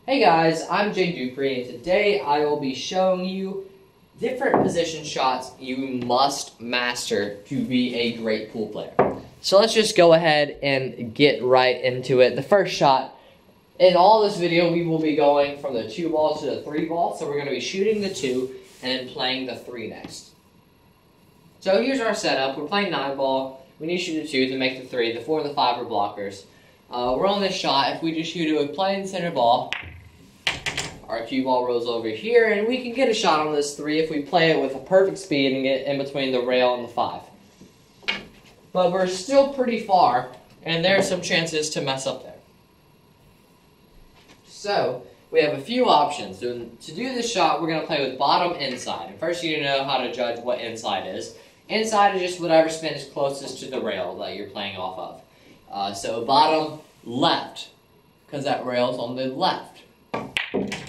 Hey guys, I'm Dupree, and today I will be showing you different position shots you must master to be a great pool player. So let's just go ahead and get right into it. The first shot, in all this video we will be going from the 2 ball to the 3 ball, so we're going to be shooting the 2 and then playing the 3 next. So here's our setup. We're playing 9 ball, we need to shoot the 2 to make the 3, the 4 and the 5 are blockers. We're on this shot. If we just shoot a plain center ball, our cue ball rolls over here, and we can get a shot on this 3 if we play it with a perfect speed and get in between the rail and the 5. But we're still pretty far, and there are some chances to mess up there. So, we have a few options. To do this shot, we're going to play with bottom inside. And first you need to know how to judge what inside is. Inside is just whatever spin is closest to the rail that you're playing off of. So bottom left, because that rail's on the left.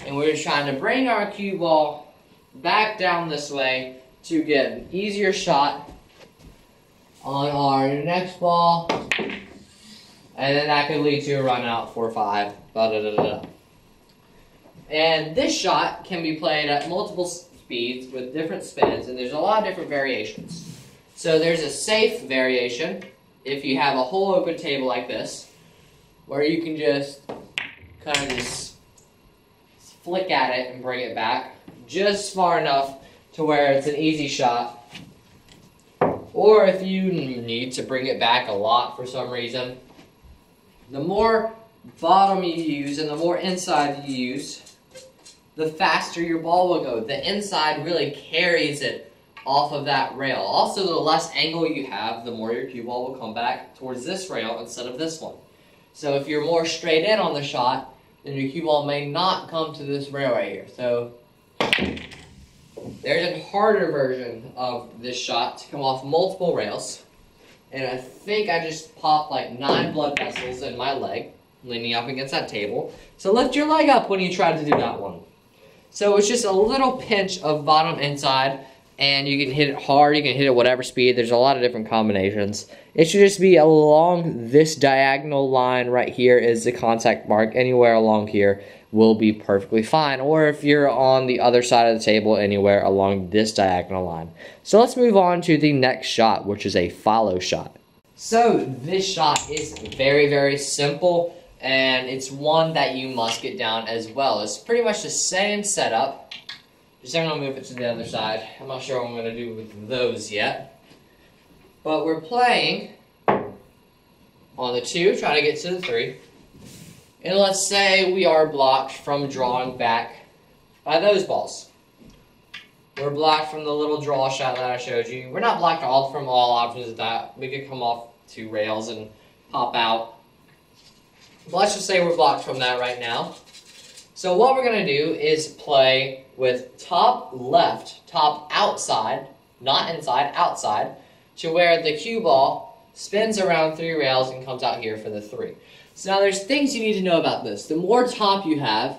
And we're just trying to bring our cue ball back down this way to get an easier shot on our next ball. And then that could lead to a run out 4-5. And this shot can be played at multiple speeds with different spins, and there's a lot of different variations. So there's a safe variation if you have a whole open table like this, where you can just kind of just flick at it and bring it back just far enough to where it's an easy shot. Or if you need to bring it back a lot for some reason, the more bottom you use and the more inside you use, the faster your ball will go. The inside really carries it off of that rail. Also, the less angle you have, the more your cue ball will come back towards this rail instead of this one. So if you're more straight in on the shot, then your cue ball may not come to this rail right here. So there's a harder version of this shot to come off multiple rails. And I think I just popped like 9 blood vessels in my leg, leaning up against that table. So lift your leg up when you try to do that one. So it's just a little pinch of bottom inside, and you can hit it hard, you can hit it whatever speed. There's a lot of different combinations. It should just be along this diagonal line right here is the contact mark. Anywhere along here will be perfectly fine. Or if you're on the other side of the table, anywhere along this diagonal line. So let's move on to the next shot, which is a follow shot. So this shot is very, very simple, and it's one that you must get down as well. It's pretty much the same setup. Just I'm going to move it to the other side. I'm not sure what I'm going to do with those yet. But we're playing on the 2, trying to get to the 3. And let's say we are blocked from drawing back by those balls. We're blocked from the little draw shot that I showed you. We're not blocked from all options of that. We could come off 2 rails and pop out. But let's just say we're blocked from that right now. So what we're going to do is play with top left, top outside, not inside, outside, to where the cue ball spins around 3 rails and comes out here for the 3. So now there's things you need to know about this. The more top you have,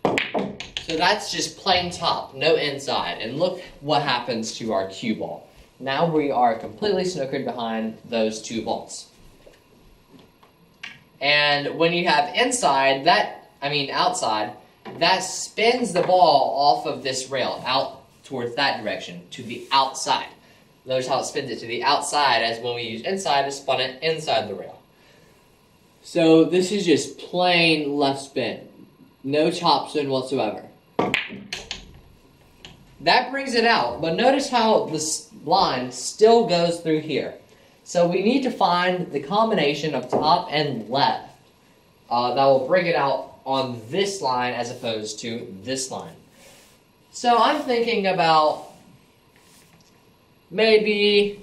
so that's just plain top, no inside. And look what happens to our cue ball. Now we are completely snookered behind those 2 balls. And when you have outside, that spins the ball off of this rail out towards that direction to the outside. Notice how it spins it to the outside, as when we use inside, it spun it inside the rail. So this is just plain left spin. No top spin whatsoever. That brings it out, but notice how this line still goes through here. So we need to find the combination of top and left that will bring it out on this line as opposed to this line. So I'm thinking about maybe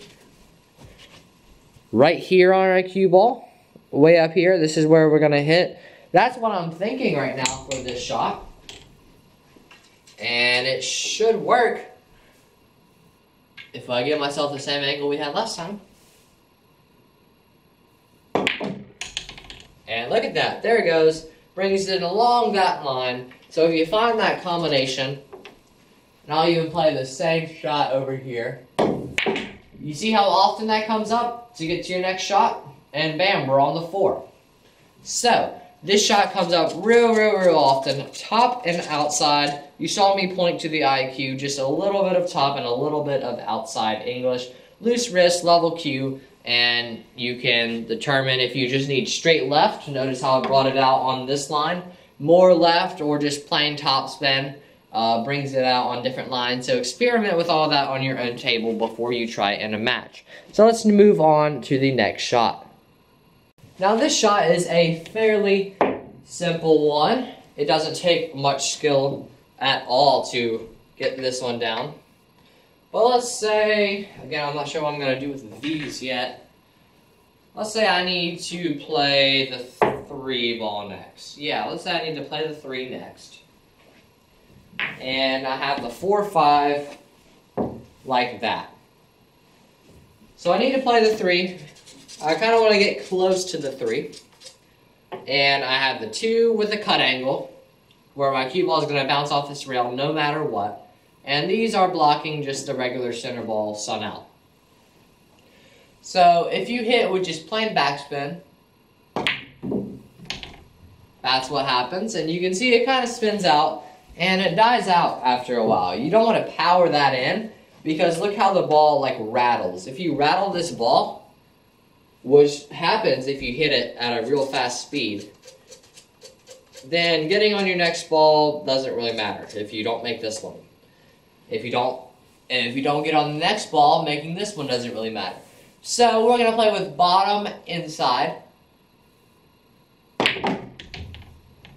right here on our cue ball, way up here. This is where we're going to hit. That's what I'm thinking right now for this shot. And it should work if I give myself the same angle we had last time. And look at that. There it goes. Brings it along that line. So if you find that combination, and I'll even play the same shot over here. You see how often that comes up to get to your next shot? And bam, we're on the 4. So, This shot comes up real often, top and outside. You saw me point to the IQ, just a little bit of top and a little bit of outside English. Loose wrist, level Q, and you can determine if you just need straight left. Notice how I brought it out on this line. More left or just plain top spin brings it out on different lines. So experiment with all that on your own table before you try it in a match. So let's move on to the next shot. Now this shot is a fairly simple one. It doesn't take much skill at all to get this one down. But let's say, again, I'm not sure what I'm going to do with these yet. Let's say I need to play the 3 ball next. Yeah, let's say I need to play the 3 next. And I have the 4-5 like that. So I need to play the 3. I kind of want to get close to the 3. And I have the 2 with a cut angle, where my cue ball is going to bounce off this rail no matter what. And these are blocking just the regular center ball sun out. So if you hit with just plain backspin, that's what happens. And you can see it kind of spins out and it dies out after a while. You don't want to power that in because look how the ball like rattles. If you rattle this ball, which happens if you hit it at a real fast speed, then getting on your next ball doesn't really matter if you don't make this one. If you don't get on the next ball, making this one doesn't really matter. So we're going to play with bottom inside.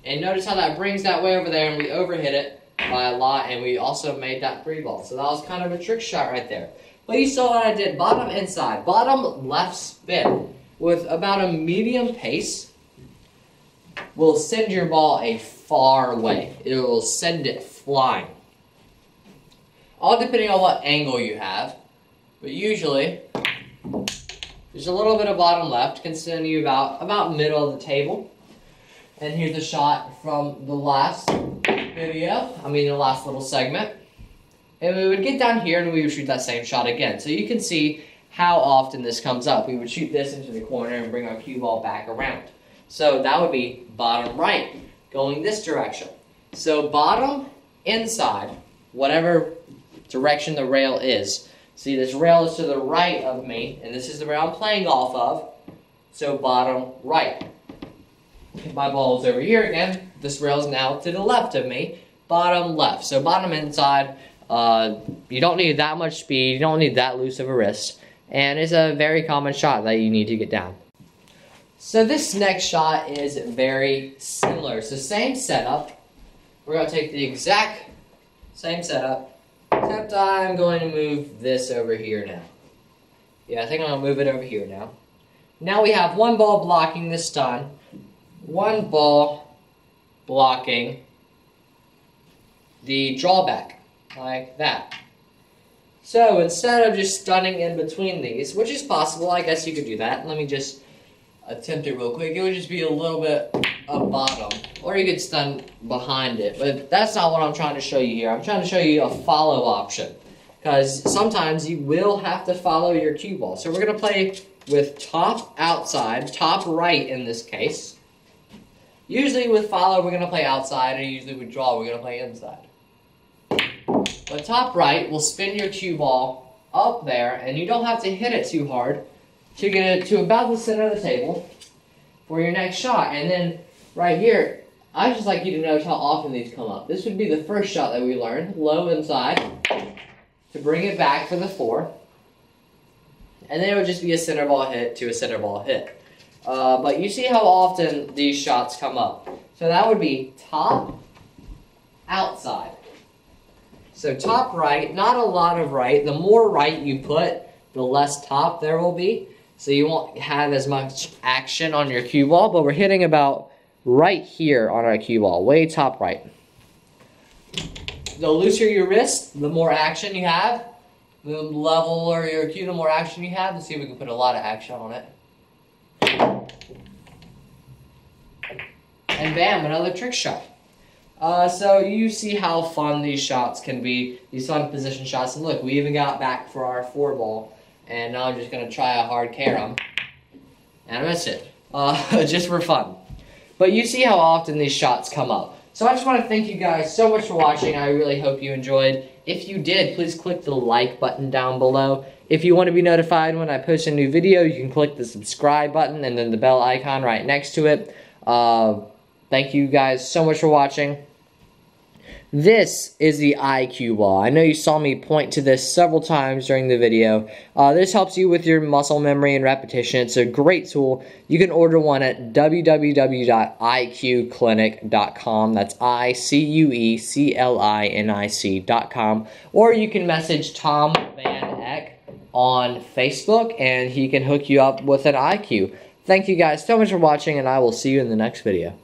And notice how that brings that way over there and we overhit it by a lot and we also made that 3 ball. So that was kind of a trick shot right there. But you saw what I did. Bottom inside. Bottom left spin with about a medium pace will send your ball a far way. It will send it flying. All depending on what angle you have. But usually, there's a little bit of bottom left, can send you about middle of the table. And here's a shot from the last video, the last little segment. And we would get down here and we would shoot that same shot again. So you can see how often this comes up. We would shoot this into the corner and bring our cue ball back around. So that would be bottom right, going this direction. So bottom inside, whatever direction the rail is. See, this rail is to the right of me, and this is the rail I'm playing off of. So bottom right. If my ball is over here again, this rail is now to the left of me, bottom left. So bottom inside, you don't need that much speed, you don't need that loose of a wrist, and it's a very common shot that you need to get down. So this next shot is very similar. So same setup. We're going to take the exact same setup, except I'm going to move this over here now. Yeah, I think I'm going to move it over here now. Now we have 1 ball blocking the stun, 1 ball blocking the drawback, like that. So instead of just stunning in between these, which is possible, I guess you could do that. Let me just attempt it real quick. It would just be a little bit of bottom, or you could stun behind it, but that's not what I'm trying to show you here. I'm trying to show you a follow option, because sometimes you will have to follow your cue ball. So we're going to play with top outside, top right in this case. Usually with follow we're going to play outside, and usually with draw we're going to play inside. But top right will spin your cue ball up there, and you don't have to hit it too hard to get it to about the center of the table for your next shot. And then right here, I just like you to notice how often these come up. This would be the first shot that we learned, low inside, to bring it back for the 4. And then it would just be a center ball hit to a center ball hit. But you see how often these shots come up. So that would be top, outside. So top right, not a lot of right. The more right you put, the less top there will be. So you won't have as much action on your cue ball, but we're hitting about right here on our cue ball, way top right. The looser your wrist, the more action you have. The leveler your cue, the more action you have. Let's see if we can put a lot of action on it. And bam, another trick shot. So you see how fun these shots can be, these fun position shots. And look, we even got back for our 4 ball. And now I'm just going to try a hard carom. And I missed it. Just for fun. but you see how often these shots come up. So I just want to thank you guys so much for watching. I really hope you enjoyed. If you did, please click the like button down below. If you want to be notified when I post a new video, you can click the subscribe button and then the bell icon right next to it. Thank you guys so much for watching. This is the IQ ball. I know you saw me point to this several times during the video. This helps you with your muscle memory and repetition. It's a great tool. You can order one at www.iqclinic.com. That's ICUECLINIC.com. Or you can message Tom Van Eck on Facebook and he can hook you up with an IQ. Thank you guys so much for watching, and I will see you in the next video.